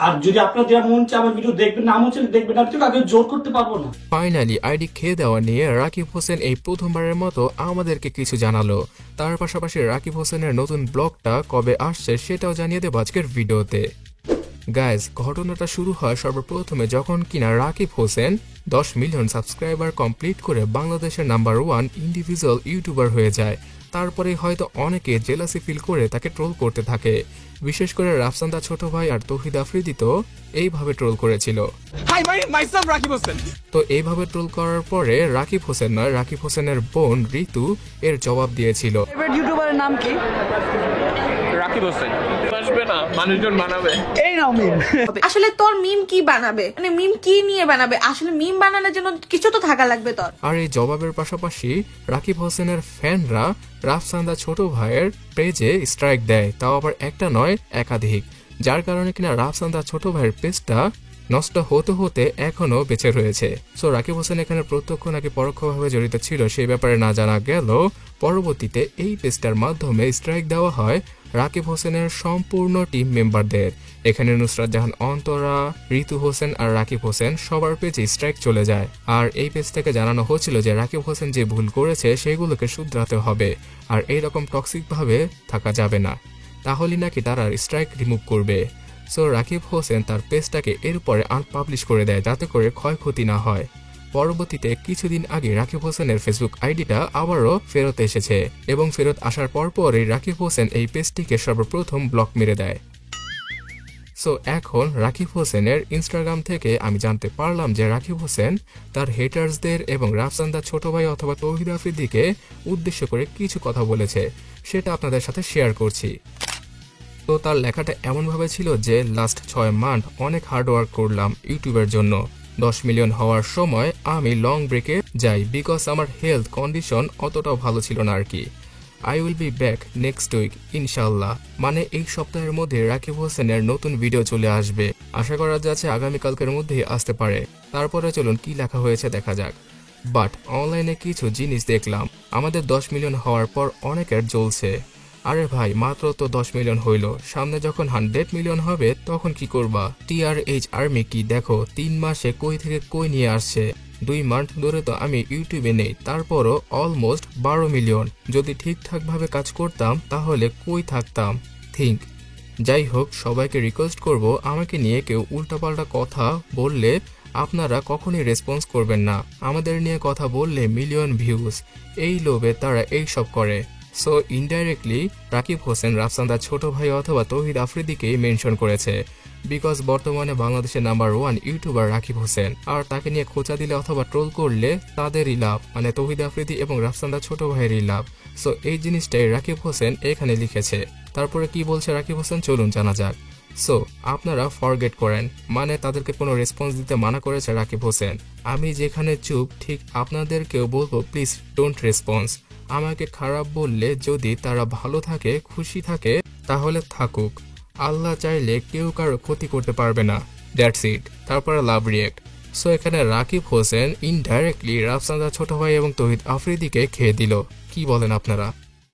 আর যদি আপনার যারা মন চায় আমার ভিডিও দেখবেন না, মন চাইলে দেখবেন, আমি তো কাউকে জোর করতে পারবো না। ফাইনালি আইডি খেয়ে দেওয়া নিয়ে রাকিব হোসেন এই প্রথমবারের মতো আমাদেরকে কিছু জানালো। তার পাশাপাশি রাকিব হোসেনের নতুন ব্লগটা কবে আসছে সেটাও জানিয়ে দেব আজকের ভিডিওতে। গাইজ, ঘটনাটা শুরু হয় সর্বপ্রথমে যখন কিনা Rakib Hossain 10 million subscriber complete করে বাংলাদেশের নাম্বার 1 ইন্ডিভিজুয়াল ইউটিউবার হয়ে যায়। তারপরে হয়তো অনেকে জেলাসি ফিল করে তাকে ট্রোল করতে থাকে। বিশেষ করে রাফসান্দা ছোট ভাই আর তৌহিদ আফ্রিদি তো এইভাবে ট্রোল করেছিল। তো এইভাবে ট্রোল করার পরে রাকিব হোসেন নয়, রাকিব হোসেনের বোন ঋতু এর জবাব দিয়েছিল। ইউটিউবারের নাম কি? রাকিব হোসেন। আসবে না, মানুষজন বানাবে। এই নাও মিম। আসলে তোর মিম কি বানাবে, মানে মিম কি নিয়ে বানাবে? আসলে মিম বানানোর জন্য কিছু তো থাকা লাগবে তোর। আর এই জবাবের পাশাপাশি রাকিব হোসেনের ফ্যানরা রাফসান্দা ছোট ভাইয়ের পেজে স্ট্রাইক দেয়, তাও আবার একটা নয় একাধিক, যার কারণে কিনা রাফসান্দা ছোট ভাইয়ের পেজটা নষ্ট হতে হতে এখনো বেঁচে রয়েছে। সো রাকিব হোসেন এখানে প্রত্যক্ষ নাকি পরোক্ষভাবে জড়িত ছিল সেই ব্যাপারে না জানা গেল। পরবর্তীতে এই পেজটার মাধ্যমে স্ট্রাইক দেওয়া হয় রাকিব হোসেনের সম্পূর্ণ টিম মেম্বারদের। এখানে নুসরাত জাহান অন্তরা, ঋতু হোসেন আর রাকিব হোসেন সবার পেজে স্ট্রাইক চলে যায়। আর এই পেজ থেকে জানানো হচ্ছিল যে রাকিব হোসেন যে ভুল করেছে সেগুলোকে শুধরাতে হবে, আর এইরকম টক্সিক ভাবে থাকা যাবে না, তাহলে নাকি তারা স্ট্রাইক রিমুভ করবে। সো রাকিব হোসেন তার পেজটাকে এরপরে আনপাবলিশ করে দেয় যাতে করে ক্ষয়ক্ষতি না হয়। পরবর্তীতে কিছুদিন আগে রাকিব হোসেনের ফেসবুক আইডিটা আবারও ফেরত এসেছে এবং ফেরত আসার পরপরই রাকিব হোসেন এই পেজটিকে সর্বপ্রথম ব্লক মেরে দেয়। সো এখন রাকিব হোসেনের ইনস্টাগ্রাম থেকে আমি জানতে পারলাম যে রাকিব হোসেন তার হেটার্সদের এবং রাফসান্দা ছোট ভাই অথবা তৌহিদ আফ্রিদিকে উদ্দেশ্য করে কিছু কথা বলেছে, সেটা আপনাদের সাথে শেয়ার করছি। তো তার লেখাটা এমনভাবে ছিল যে লাস্ট 6 মান্থ অনেক হার্ডওয়ার্ক করলাম ইউটিউবের জন্য। 10 মিলিয়ন হওয়ার সময় আমি লং ব্রেকে যাই বিকজ আমার হেলথ কন্ডিশন অতটাও ভালো ছিল না আর কি। I will be back next week ইনশাল্লাহ। মানে এই সপ্তাহের মধ্যে রাকিব হোসেনের নতুন ভিডিও চলে আসবে, আশা করা যাচ্ছে আগামীকালকের মধ্যেই আসতে পারে। তারপরে চলুন কি লেখা হয়েছে দেখা যাক। বাট অনলাইনে কিছু জিনিস দেখলাম, আমাদের 10 মিলিয়ন হওয়ার পর অনেকের জ্বলছে। আরে ভাই, মাত্র তো 10 মিলিয়ন হইল, সামনে যখন 100 মিলিয়ন হবে তখন কি করবা? TRH আর্মি কি দেখো 3 মাসে কই থেকে কই নিয়ে আসছে। 2 মান্থ ধরে তো আমি ইউটিউবে নেই, তারপরও অলমোস্ট 12 মিলিয়ন। যদি ঠিকঠাক ভাবে কাজ করতাম তাহলে কই থাকতাম। থিঙ্ক। যাই হোক, সবাইকে রিকোয়েস্ট করব আমাকে নিয়ে কেউ উল্টাপাল্টা কথা বললে আপনারা কখনই রেসপন্স করবেন না। আমাদের নিয়ে কথা বললে মিলিয়ন ভিউজ, এই লোভে তারা এইসব করে। সো ইনডাইরেক্টলি রাকিব হোসেন রাফসান্দা ছোট ভাই অথবা তৌহিদ আফ্রিদিকেই মেনশন করেছে, বিকজ বর্তমানে বাংলাদেশের নাম্বার 1 ইউটিউবার রাকিব হোসেন, আর তাকে নিয়ে খোঁচা দিলে অথবা ট্রোল করলে তাদেরই লাভ, মানে তৌহিদ আফ্রিদি এবং রাফসান্দা ছোট ভাইয়েরই লাভ। সো এই জিনিসটাই রাকিব হোসেন এখানে লিখেছে। তারপরে কি বলছে রাকিব হোসেন চলুন জানা যাক। সো আপনারা ফরগেট করেন, মানে তাদেরকে কোনো রেসপন্স দিতে মানা করেছে রাকিব হোসেন। আমি যেখানে চুপ ঠিক আপনাদেরকেও বলবো প্লিজ ডোন্ট রেসপন্স। আমাকে খারাপ বললে যদি তারা ভালো থাকে খুশি থাকে তাহলে থাকুক, আল্লাহ চাইলে কেউ কারো ক্ষতি করতে পারবে না, দ্যাটস ইট। তারপরে লাভ রিয়েক্ট। সো এখানে রাকিব হোসেন ইনডাইরেক্টলি রাফসান্দা ছোট ভাই এবং তৌহিদ আফ্রিদিকে খেয়ে দিল। কি বলেন আপনারা?